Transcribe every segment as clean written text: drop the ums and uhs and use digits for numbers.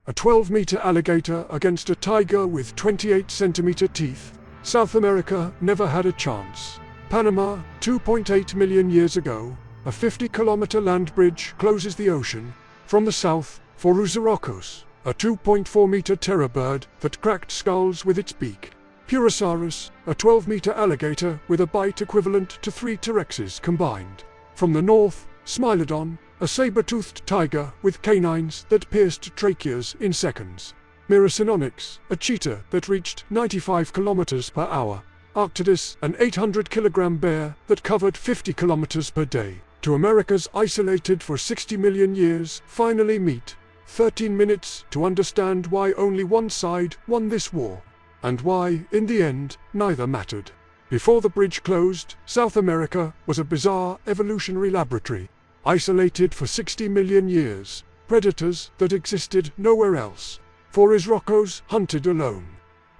A 12-meter alligator against a tiger with 28-centimeter teeth. South America never had a chance. Panama, 2.8 million years ago, a 50-kilometer land bridge closes the ocean. From the south, Phorusrhynchus, a 2.4-meter terror bird that cracked skulls with its beak. Purosaurus, a 12-meter alligator with a bite equivalent to 3 T-Rexes combined. From the north, Smilodon, a saber-toothed tiger with canines that pierced tracheas in seconds. Myricynonyx, a cheetah that reached 95 kilometers per hour. Arctodus, an 800-kilogram bear that covered 50 kilometers per day. To America's isolated for 60 million years finally meet. 13 minutes to understand why only one side won this war. And why, in the end, neither mattered. Before the bridge closed, South America was a bizarre evolutionary laboratory. Isolated for 60 million years, predators that existed nowhere else. Phorusrhynchus hunted alone.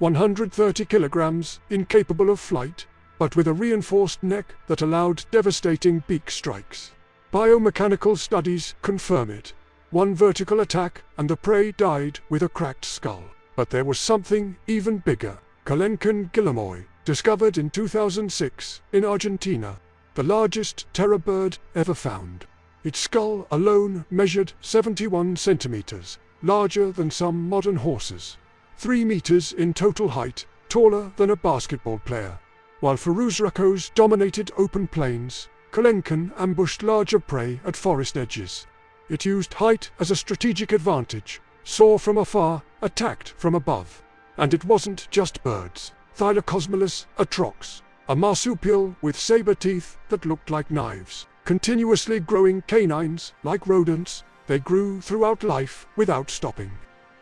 130 kilograms, incapable of flight, but with a reinforced neck that allowed devastating beak strikes. Biomechanical studies confirm it. One vertical attack and the prey died with a cracked skull. But there was something even bigger. Coelenchon guillemoi, discovered in 2006 in Argentina. The largest terror bird ever found. Its skull alone measured 71 centimeters, larger than some modern horses. 3 meters in total height, taller than a basketball player. While Phorusrhynchus dominated open plains, Coelenchon ambushed larger prey at forest edges. It used height as a strategic advantage, saw from afar, attacked from above. And it wasn't just birds. Thylacosmilus atrox, a marsupial with saber teeth that looked like knives. Continuously growing canines, like rodents, they grew throughout life without stopping.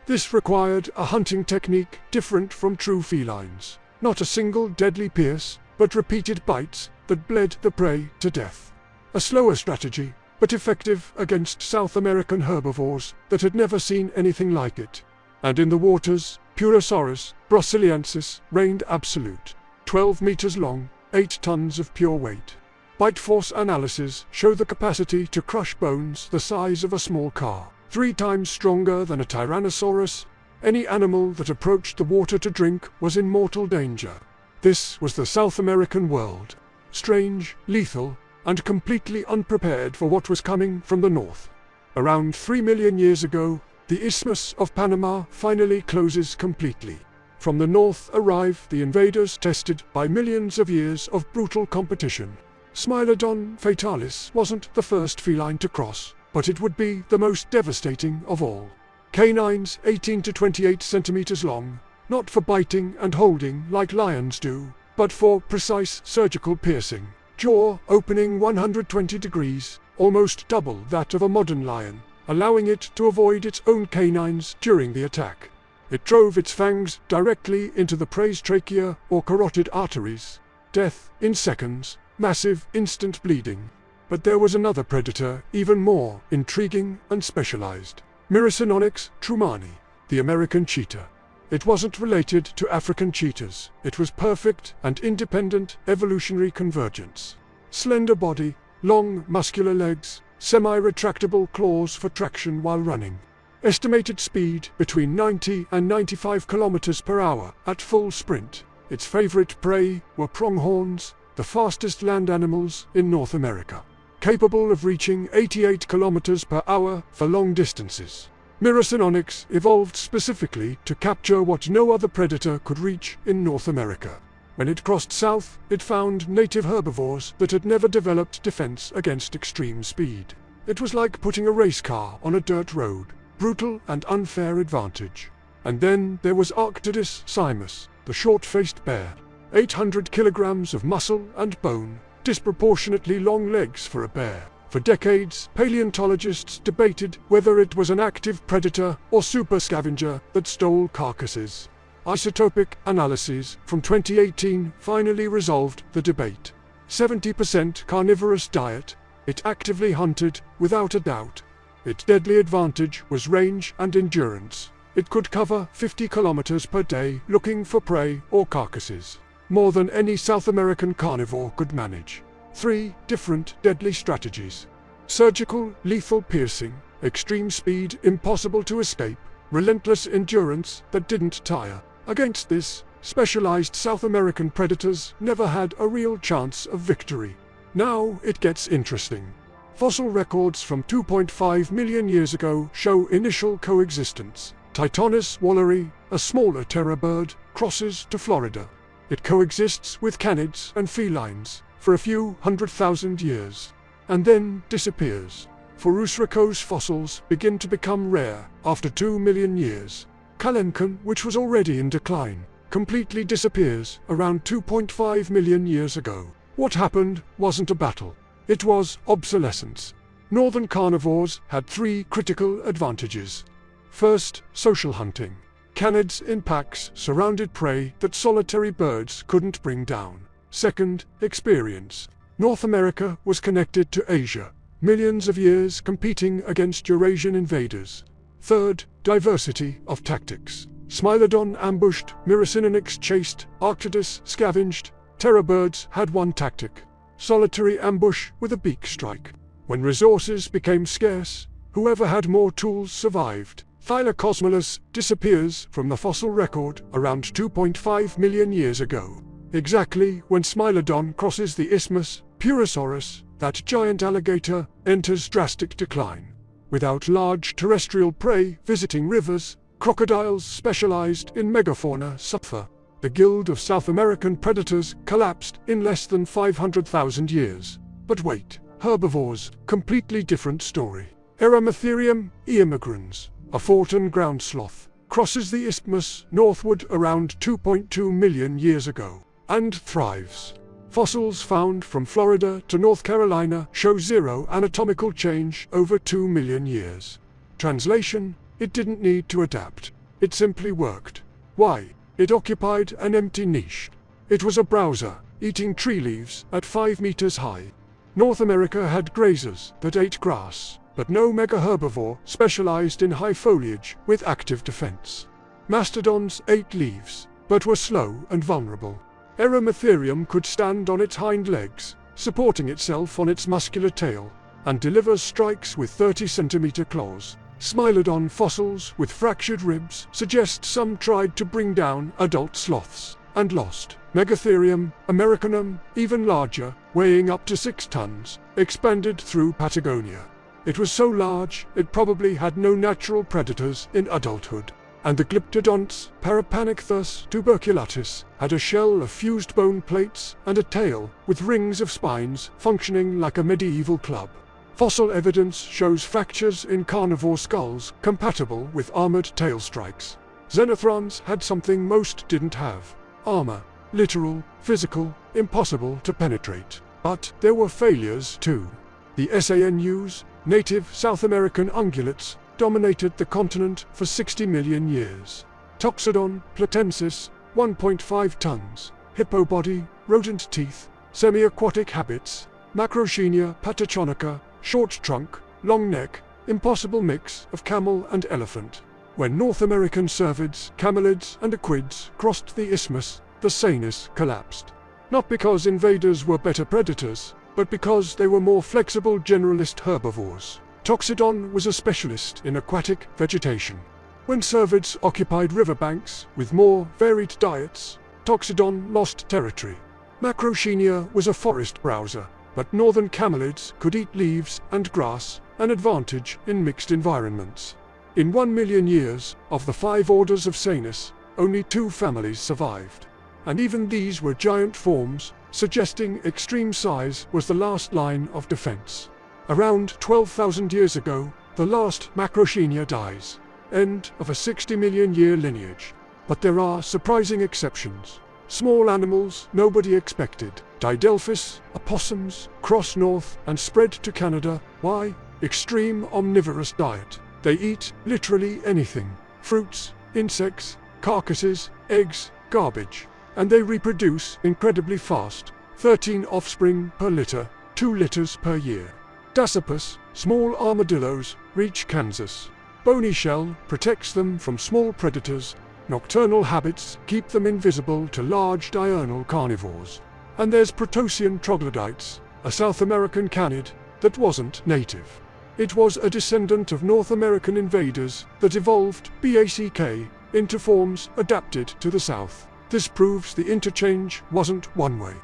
This required a hunting technique different from true felines. Not a single deadly pierce, but repeated bites that bled the prey to death. A slower strategy, but effective against South American herbivores that had never seen anything like it. And in the waters, Purosaurus brasiliensis reigned absolute. 12 meters long, 8 tons of pure weight. Bite force analysis show the capacity to crush bones the size of a small car. 3 times stronger than a Tyrannosaurus. Any animal that approached the water to drink was in mortal danger. This was the South American world. Strange, lethal, and completely unprepared for what was coming from the north. Around 3 million years ago, the Isthmus of Panama finally closes completely. From the north arrive the invaders tested by millions of years of brutal competition. Smilodon fatalis wasn't the first feline to cross, but it would be the most devastating of all. Canines 18 to 28 centimeters long, not for biting and holding like lions do, but for precise surgical piercing. Jaw opening 120 degrees, almost double that of a modern lion, allowing it to avoid its own canines during the attack. It drove its fangs directly into the prey's trachea or carotid arteries. Death in seconds, massive instant bleeding. But there was another predator, even more intriguing and specialized. Myricynonyx trumani, the American cheetah. It wasn't related to African cheetahs. It was perfect and independent evolutionary convergence. Slender body, long muscular legs, semi-retractable claws for traction while running. Estimated speed between 90 and 95 kilometers per hour at full sprint. Its favorite prey were pronghorns, the fastest land animals in North America. Capable of reaching 88 kilometers per hour for long distances. Myricynonyx evolved specifically to capture what no other predator could reach in North America. When it crossed south, it found native herbivores that had never developed defense against extreme speed. It was like putting a race car on a dirt road, brutal and unfair advantage. And then there was Arctodus simus, the short-faced bear. 800 kilograms of muscle and bone, disproportionately long legs for a bear. For decades, paleontologists debated whether it was an active predator or super scavenger that stole carcasses. Isotopic analyses from 2018 finally resolved the debate. 70% carnivorous diet, it actively hunted, without a doubt. Its deadly advantage was range and endurance. It could cover 50 kilometers per day looking for prey or carcasses. More than any South American carnivore could manage. 3 different deadly strategies. Surgical, lethal piercing, extreme speed impossible to escape, relentless endurance that didn't tire. Against this, specialized South American predators never had a real chance of victory. Now it gets interesting. Fossil records from 2.5 million years ago show initial coexistence. Titanis walleri, a smaller terror bird, crosses to Florida. It coexists with canids and felines for a few 100,000 years, and then disappears. Phorusrhacos fossils begin to become rare after 2 million years. Kalenkin, which was already in decline, completely disappears around 2.5 million years ago. What happened wasn't a battle. It was obsolescence. Northern carnivores had 3 critical advantages. First, social hunting. Canids in packs surrounded prey that solitary birds couldn't bring down. Second, experience. North America was connected to Asia, millions of years competing against Eurasian invaders. Third, diversity of tactics. Smilodon ambushed, Myricinonyx chased, Arctodus scavenged. Terror birds had one tactic: solitary ambush with a beak strike. When resources became scarce, whoever had more tools survived. Thylacosmolus disappears from the fossil record around 2.5 million years ago. Exactly when Smilodon crosses the isthmus, Purosaurus, that giant alligator, enters drastic decline. Without large terrestrial prey visiting rivers, crocodiles specialized in megafauna suffer. The guild of South American predators collapsed in less than 500,000 years. But wait, herbivores, completely different story. Erametherium eimigrans, a Fortin ground sloth, crosses the isthmus northward around 2.2 million years ago, and thrives. Fossils found from Florida to North Carolina show zero anatomical change over 2 million years. Translation: it didn't need to adapt. It simply worked. Why? It occupied an empty niche. It was a browser, eating tree leaves at 5 meters high. North America had grazers that ate grass, but no megaherbivore specialized in high foliage with active defense. Mastodons ate leaves, but were slow and vulnerable. Erametherium could stand on its hind legs, supporting itself on its muscular tail, and delivers strikes with 30-centimeter claws. Smilodon fossils with fractured ribs suggest some tried to bring down adult sloths, and lost. Megatherium americanum, even larger, weighing up to 6 tons, expanded through Patagonia. It was so large, it probably had no natural predators in adulthood. And the Glyptodonts, Parapanicthus tuberculatus, had a shell of fused bone plates and a tail with rings of spines functioning like a medieval club. Fossil evidence shows fractures in carnivore skulls compatible with armored tail strikes. Xenothrons had something most didn't have: armor. Literal, physical, impossible to penetrate. But there were failures too. The SANUs, native South American ungulates, dominated the continent for 60 million years. Toxodon platensis, 1.5 tons, hippo body, rodent teeth, semi-aquatic habits, Macroschenia patachonica, short trunk, long neck, impossible mix of camel and elephant. When North American cervids, camelids, and equids crossed the isthmus, the Sanus collapsed. Not because invaders were better predators, but because they were more flexible generalist herbivores. Toxodon was a specialist in aquatic vegetation. When cervids occupied riverbanks with more varied diets, Toxodon lost territory. Macroschenia was a forest browser, but northern camelids could eat leaves and grass, an advantage in mixed environments. In 1 million years, of the 5 orders of Sanus, only 2 families survived. And even these were giant forms, suggesting extreme size was the last line of defense. Around 12,000 years ago, the last Macroschenia dies. End of a 60 million year lineage. But there are surprising exceptions. Small animals nobody expected. Didelphis, opossums, cross north and spread to Canada. Why? Extreme omnivorous diet. They eat literally anything. Fruits, insects, carcasses, eggs, garbage. And they reproduce incredibly fast. 13 offspring per litter, 2 litters per year. Dasypus, small armadillos, reach Kansas. Bony shell protects them from small predators. Nocturnal habits keep them invisible to large diurnal carnivores. And there's Protosian troglodytes, a South American canid that wasn't native. It was a descendant of North American invaders that evolved, BACK, into forms adapted to the South. This proves the interchange wasn't one way.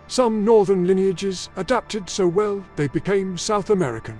Some northern lineages adapted so well they became South American.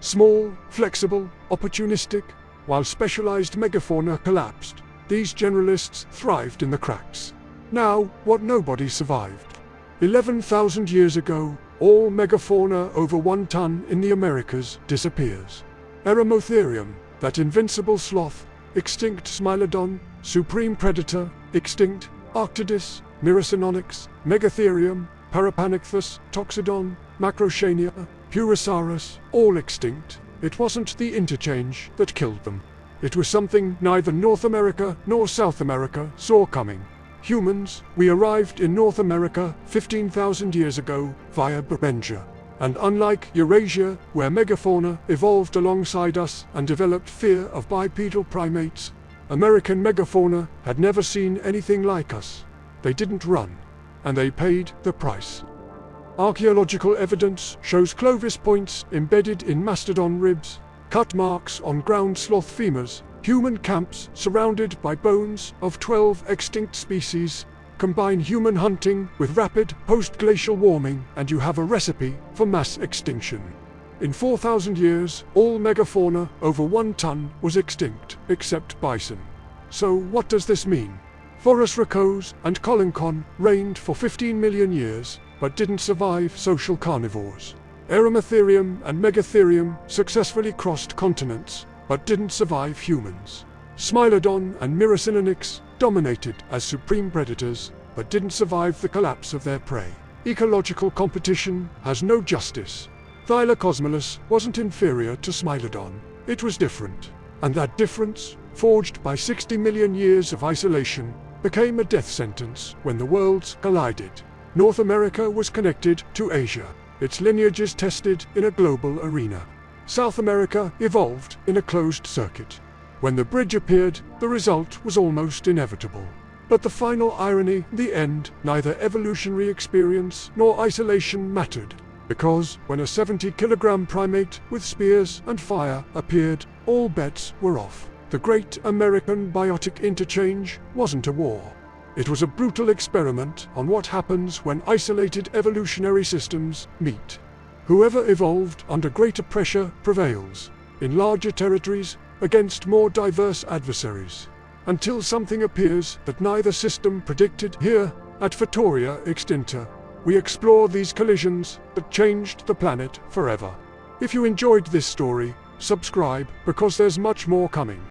Small, flexible, opportunistic, while specialized megafauna collapsed. These generalists thrived in the cracks. Now, what nobody survived. 11,000 years ago, all megafauna over 1 ton in the Americas disappears. Eremotherium, that invincible sloth, extinct Smilodon, supreme predator, extinct, Arctodus, Myricynonyx, Megatherium, Parapanecthus, Toxodon, Macrochania, Purosaurus, all extinct. It wasn't the interchange that killed them. It was something neither North America nor South America saw coming. Humans, we arrived in North America 15,000 years ago via Beringia. And unlike Eurasia, where megafauna evolved alongside us and developed fear of bipedal primates, American megafauna had never seen anything like us. They didn't run, and they paid the price. Archaeological evidence shows Clovis points embedded in mastodon ribs, cut marks on ground sloth femurs, human camps surrounded by bones of 12 extinct species. Combine human hunting with rapid post-glacial warming and you have a recipe for mass extinction. In 4,000 years, all megafauna over 1 ton was extinct, except bison. So what does this mean? Forus racos and Colincon reigned for 15 million years, but didn't survive social carnivores. Eremotherium and Megatherium successfully crossed continents, but didn't survive humans. Smilodon and Myricynonyx dominated as supreme predators, but didn't survive the collapse of their prey. Ecological competition has no justice. Thylacosmolus wasn't inferior to Smilodon. It was different. And that difference, forged by 60 million years of isolation, became a death sentence when the worlds collided. North America was connected to Asia, its lineages tested in a global arena. South America evolved in a closed circuit. When the bridge appeared, the result was almost inevitable. But the final irony, the end, neither evolutionary experience nor isolation mattered. Because when a 70-kilogram primate with spears and fire appeared, all bets were off. The Great American Biotic Interchange wasn't a war. It was a brutal experiment on what happens when isolated evolutionary systems meet. Whoever evolved under greater pressure prevails, in larger territories, against more diverse adversaries. Until something appears that neither system predicted. Here, at Fatoria Extinta, we explore these collisions that changed the planet forever. If you enjoyed this story, subscribe, because there's much more coming.